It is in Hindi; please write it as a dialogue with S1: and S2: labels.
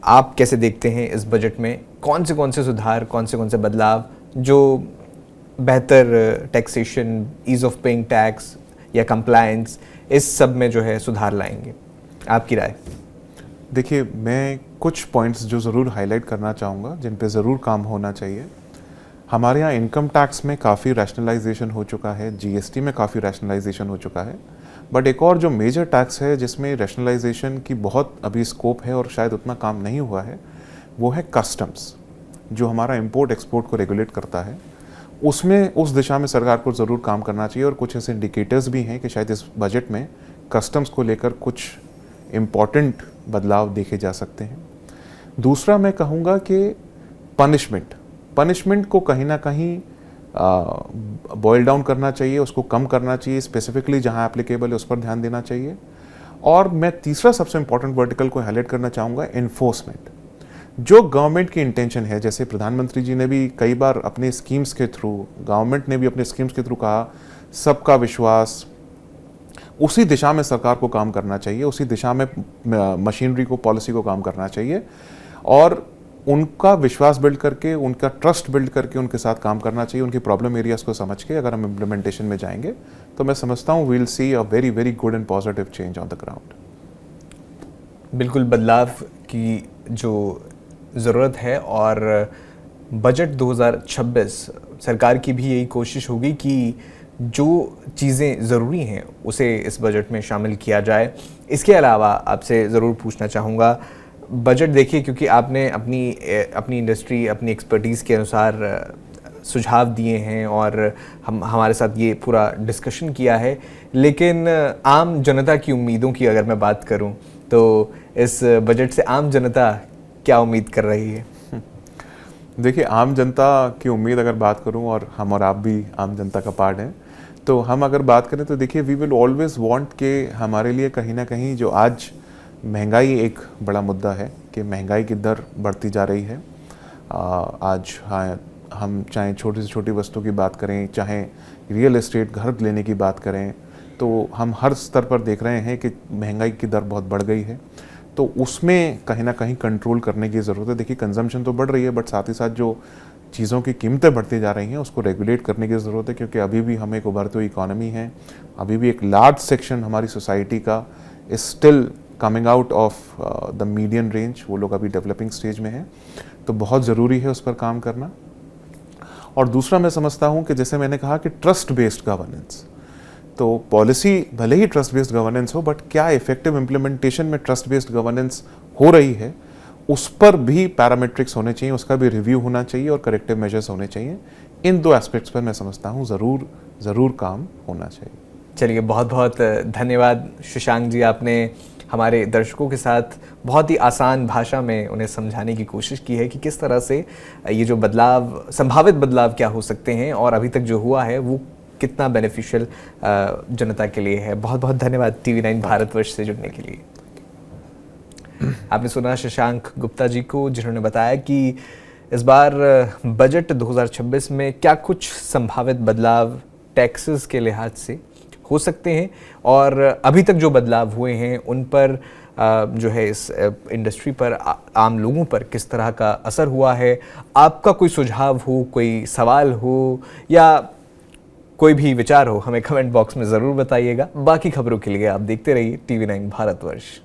S1: आप कैसे देखते हैं इस बजट में कौन से सुधार, कौन से बदलाव जो बेहतर taxation, ease of paying tax या कंप्लायंस, इस सब में जो है सुधार लाएंगे? आपकी राय।
S2: देखिए, मैं कुछ पॉइंट्स जो ज़रूर हाईलाइट करना चाहूँगा जिन पे ज़रूर काम होना चाहिए। हमारे यहाँ इनकम टैक्स में काफ़ी रैशनलाइजेशन हो चुका है, जीएसटी में काफ़ी रैशनलाइजेशन हो चुका है, बट एक और जो मेजर टैक्स है जिसमें रैशनलाइजेशन की बहुत अभी स्कोप है और शायद उतना काम नहीं हुआ है, वो है कस्टम्स, जो हमारा इंपोर्ट एक्सपोर्ट को रेगुलेट करता है। उसमें उस दिशा में सरकार को ज़रूर काम करना चाहिए और कुछ ऐसे इंडिकेटर्स भी हैं कि शायद इस बजट में कस्टम्स को लेकर कुछ इम्पॉर्टेंट बदलाव देखे जा सकते हैं। दूसरा मैं कहूँगा कि पनिशमेंट को कहीं ना कहीं बॉयल डाउन करना चाहिए, उसको कम करना चाहिए, स्पेसिफिकली जहाँ एप्लीकेबल है उस पर ध्यान देना चाहिए। और मैं तीसरा सबसे इम्पॉर्टेंट वर्टिकल को हाईलाइट करना चाहूँगा, एनफोर्समेंट। जो गवर्नमेंट की इंटेंशन है, जैसे प्रधानमंत्री जी ने भी कई बार अपने स्कीम्स के थ्रू, गवर्नमेंट ने भी अपने स्कीम्स के थ्रू कहा सबका विश्वास, उसी दिशा में सरकार को काम करना चाहिए, उसी दिशा में मशीनरी को, पॉलिसी को काम करना चाहिए और उनका विश्वास बिल्ड करके, उनका ट्रस्ट बिल्ड करके उनके साथ काम करना चाहिए। उनकी प्रॉब्लम एरियाज को समझ के अगर हम इम्प्लीमेंटेशन में जाएंगे तो मैं समझता हूँ we'll see a very very good and positive change on the ground.
S1: बिल्कुल बदलाव की जो ज़रूरत है और बजट 2026 सरकार की भी यही कोशिश होगी कि जो चीज़ें ज़रूरी हैं उसे इस बजट में शामिल किया जाए। इसके अलावा आपसे ज़रूर पूछना चाहूँगा, बजट देखिए, क्योंकि आपने अपनी इंडस्ट्री, अपनी एक्सपर्टीज़ के अनुसार सुझाव दिए हैं और हमारे साथ ये पूरा डिस्कशन किया है, लेकिन आम जनता की उम्मीदों की अगर मैं बात करूं तो इस बजट से आम जनता क्या उम्मीद कर रही है?
S2: देखिए, आम जनता की उम्मीद अगर बात करूं, और हम और आप भी आम जनता का पार्ट हैं, तो हम अगर बात करें तो देखिए, वी विल ऑलवेज वांट के हमारे लिए कहीं ना कहीं जो आज महंगाई एक बड़ा मुद्दा है कि महंगाई की दर बढ़ती जा रही है। आज हाँ, हम चाहे छोटी से छोटी वस्तु की बात करें, चाहे रियल एस्टेट घर लेने की बात करें, तो हम हर स्तर पर देख रहे हैं कि महंगाई की दर बहुत बढ़ गई है। तो उसमें कहीं ना कहीं कंट्रोल करने की ज़रूरत है। देखिए, कंजम्पशन तो बढ़ रही है, बट साथ ही साथ जो चीज़ों की कीमतें बढ़ती जा रही हैं उसको रेगुलेट करने की ज़रूरत है, क्योंकि अभी भी हम एक उभरती हुई इकॉनमी है, अभी भी एक लार्ज सेक्शन हमारी सोसाइटी का is still coming out of the median range, वो लोग अभी डेवलपिंग स्टेज में हैं। तो बहुत ज़रूरी है उस पर काम करना। और दूसरा मैं समझता हूँ कि जैसे मैंने कहा कि ट्रस्ट बेस्ड गवर्नेंस, तो पॉलिसी भले ही ट्रस्ट बेस्ड गवर्नेंस हो, बट क्या इफेक्टिव इम्प्लीमेंटेशन में ट्रस्ट बेस्ड गवर्नेंस हो रही है, उस पर भी पैरामीट्रिक्स होने चाहिए, उसका भी रिव्यू होना चाहिए और करेक्टिव मेजर्स होने चाहिए। इन दो एस्पेक्ट्स पर मैं समझता हूँ ज़रूर काम होना चाहिए।
S1: चलिए, बहुत बहुत धन्यवाद शशांक जी, आपने हमारे दर्शकों के साथ बहुत ही आसान भाषा में उन्हें समझाने की कोशिश की है कि किस तरह से ये जो बदलाव, संभावित बदलाव क्या हो सकते हैं और अभी तक जो हुआ है वो कितना बेनिफिशियल जनता के लिए है। बहुत बहुत धन्यवाद TV9 भारतवर्ष से जुड़ने के लिए। आपने सुना शशांक गुप्ता जी को, जिन्होंने बताया कि इस बार बजट 2026 में क्या कुछ संभावित बदलाव टैक्सेस के लिहाज से हो सकते हैं और अभी तक जो बदलाव हुए हैं उन पर जो है इस इंडस्ट्री पर, आम लोगों पर किस तरह का असर हुआ है। आपका कोई सुझाव हो, कोई सवाल हो या कोई भी विचार हो, हमें कमेंट बॉक्स में ज़रूर बताइएगा। बाकी खबरों के लिए आप देखते रहिए TV9 भारतवर्ष।